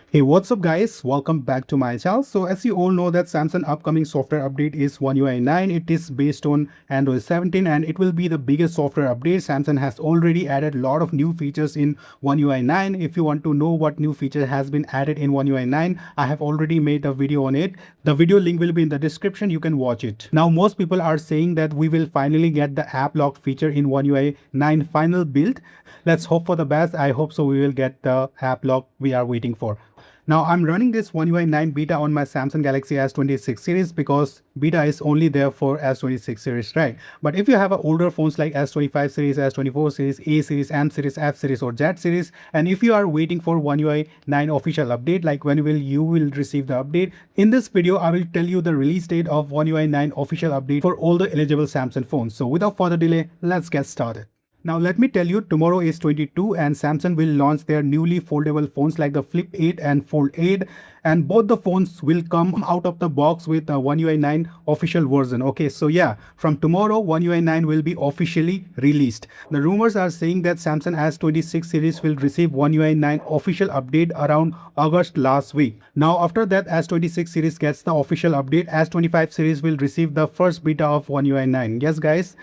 Hey, what's up guys? Welcome back to my channel. So as you all know that Samsung upcoming software update is One UI 9. It is based on Android 17 and it will be the biggest software update. Samsung has already added a lot of new features in One UI 9. If you want to know what new feature has been added in One UI 9, I have already made a video on it. The video link will be in the description. You can watch it. Now most people are saying that we will finally get the app lock feature in One UI 9 final build. Let's hope for the best. I hope so we will get the app lock we are waiting for. Now I'm running this One UI 9 beta on my Samsung Galaxy S26 series because beta is only there for S26 series, right? But if you have older phones like S25 series, S24 series, A series, M series, F series or Z series, and if you are waiting for One UI 9 official update, like when will you receive the update, in this video I will tell you the release date of One UI 9 official update for all the eligible Samsung phones. So without further delay, let's get started. Now let me tell you, tomorrow is 22 and Samsung will launch their newly foldable phones like the Flip 8 and Fold 8, and both the phones will come out of the box with a One UI 9 official version. Okay, so yeah, from tomorrow One UI 9 will be officially released. The rumors are saying that Samsung S26 series will receive One UI 9 official update around August last week. Now after that S26 series gets the official update, S25 series will receive the first beta of One UI 9. Yes guys,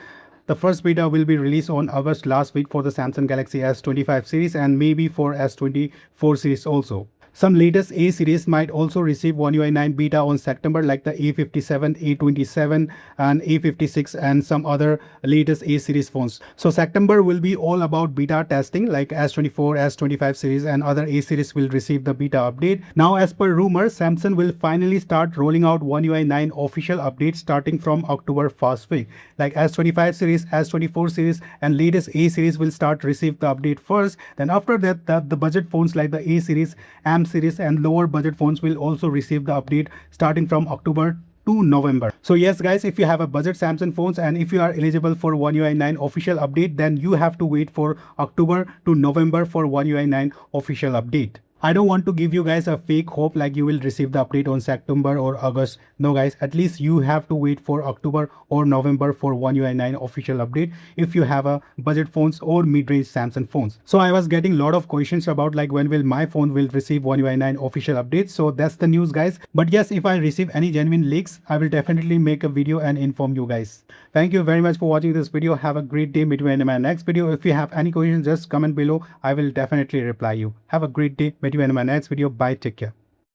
the first beta will be released on August last week for the Samsung Galaxy S25 series and maybe for S24 series also. Some latest A series might also receive One UI 9 beta on September like the A57, A27 and A56 and some other latest A series phones. So September will be all about beta testing like S24, S25 series and other A series will receive the beta update. Now as per rumors, Samsung will finally start rolling out One UI 9 official updates starting from October first week. Like S25 series, S24 series and latest A series will start receive the update first. Then after that, the budget phones like the A series, M series and lower budget phones will also receive the update starting from October to November. So yes guys, if you have a budget Samsung phones and if you are eligible for One UI 9 official update, then you have to wait for October to November for One UI 9 official update. I don't want to give you guys a fake hope like you will receive the update on September or August. No guys, at least you have to wait for October or November for One UI 9 official update if you have a budget phones or mid-range Samsung phones. So I was getting a lot of questions about like when will my phone will receive One UI 9 official update. So that's the news guys. But yes, if I receive any genuine leaks, I will definitely make a video and inform you guys. Thank you very much for watching this video. Have a great day. Meet you in my next video. If you have any questions, just comment below. I will definitely reply you. Have a great day. Meet you in my next video. Bye. Take care.